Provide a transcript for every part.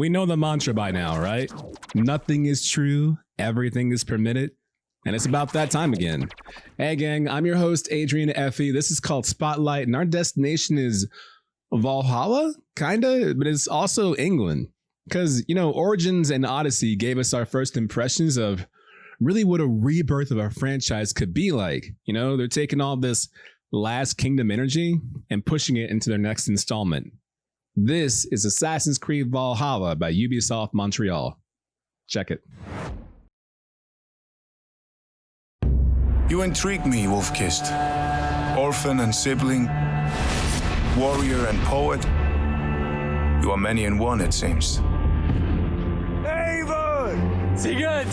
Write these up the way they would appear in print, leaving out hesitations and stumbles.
We know the mantra by now, right? Nothing is true, everything is permitted, and it's about that time again. Hey gang, I'm your host, ADRIAN F.E. This is called Spotlight, and our destination is Valhalla, kinda, but it's also England. Because, you know, Origins and Odyssey gave us our first impressions of really what a rebirth of our franchise could be like. You know, they're taking all this Last Kingdom energy and pushing it into their next installment. This is Assassin's Creed Valhalla by Ubisoft Montreal. Check it. You intrigue me, Wolf-Kissed. Orphan and sibling, warrior and poet. You are many in one, it seems. Avon! Sigurd!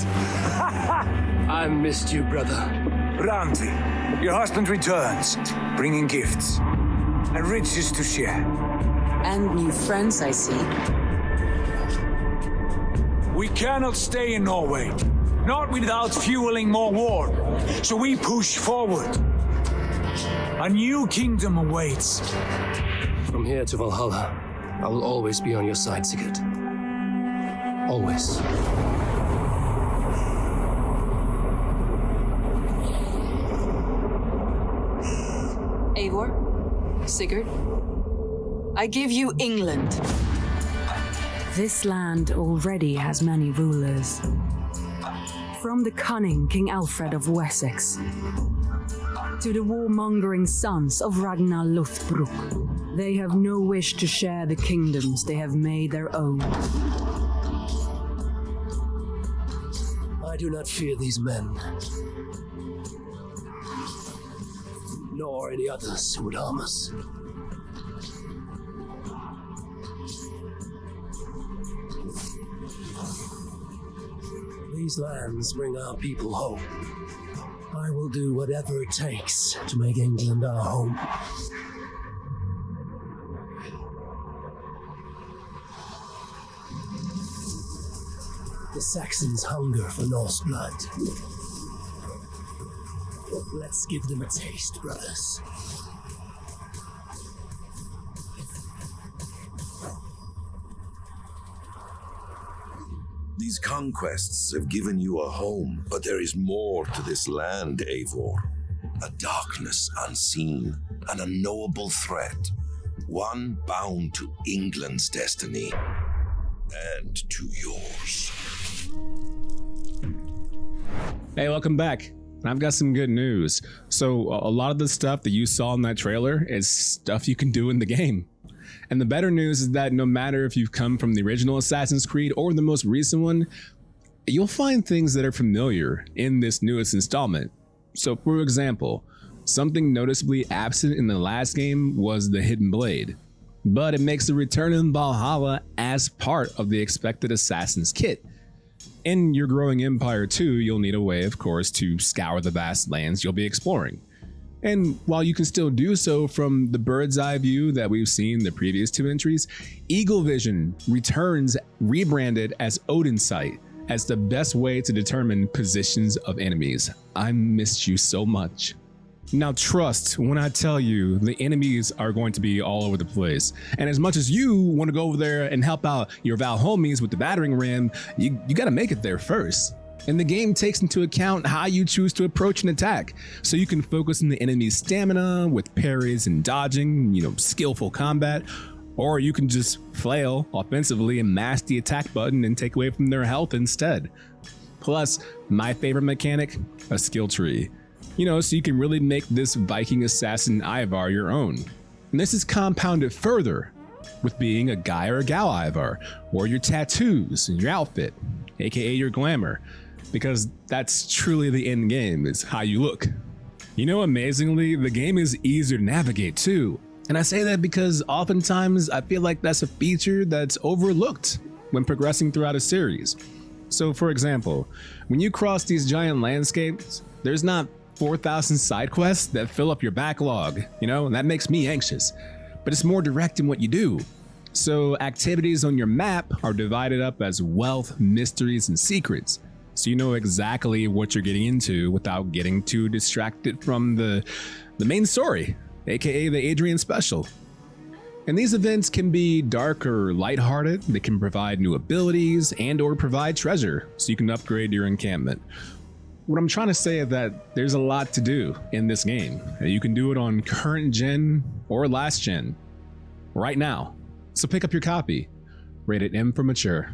I missed you, brother. Randvi, your husband returns, bringing gifts and riches to share. And new friends, I see. We cannot stay in Norway, not without fueling more war. So we push forward. A new kingdom awaits. From here to Valhalla, I will always be on your side, Sigurd. Always. Eivor, Sigurd, I give you England. This land already has many rulers. From the cunning King Alfred of Wessex to the warmongering sons of Ragnar Lothbrok, they have no wish to share the kingdoms they have made their own. I do not fear these men, nor any others who would harm us. These lands bring our people home. I will do whatever it takes to make England our home. The Saxons hunger for Norse blood. Let's give them a taste, brothers. These conquests have given you a home, but there is more to this land, Eivor. A darkness unseen, an unknowable threat. One bound to England's destiny and to yours. Hey, welcome back. I've got some good news. So a lot of the stuff that you saw in that trailer is stuff you can do in the game. And the better news is that no matter if you've come from the original Assassin's Creed or the most recent one, you'll find things that are familiar in this newest installment. So for example, something noticeably absent in the last game was the hidden blade, but it makes a return in Valhalla as part of the expected Assassin's kit. In your growing empire too, you'll need a way, of course, to scour the vast lands you'll be exploring. And while you can still do so from the bird's eye view that we've seen in the previous two entries, Eagle Vision returns rebranded as Odin Sight as the best way to determine positions of enemies. I missed you so much. Now trust when I tell you the enemies are going to be all over the place. And as much as you want to go over there and help out your Val homies with the battering ram, you gotta make it there first. And the game takes into account how you choose to approach an attack, so you can focus on the enemy's stamina with parries and dodging, skillful combat, or you can just flail offensively and mash the attack button and take away from their health instead. Plus, my favorite mechanic, a skill tree. So you can really make this Viking assassin Ivar your own. And this is compounded further with being a guy or a gal Ivar, or your tattoos and your outfit, aka your glamour. Because that's truly the end game, is how you look. Amazingly, the game is easier to navigate too. And I say that because oftentimes I feel like that's a feature that's overlooked when progressing throughout a series. So for example, when you cross these giant landscapes, there's not 4,000 side quests that fill up your backlog, and that makes me anxious. But it's more direct in what you do. So activities on your map are divided up as wealth, mysteries, and secrets. So you know exactly what you're getting into without getting too distracted from the main story, aka the Adrian special. And these events can be dark or lighthearted. They can provide new abilities and or provide treasure so you can upgrade your encampment. What I'm trying to say is that there's a lot to do in this game. You can do it on current gen or last gen right now. So pick up your copy. Rated M for mature.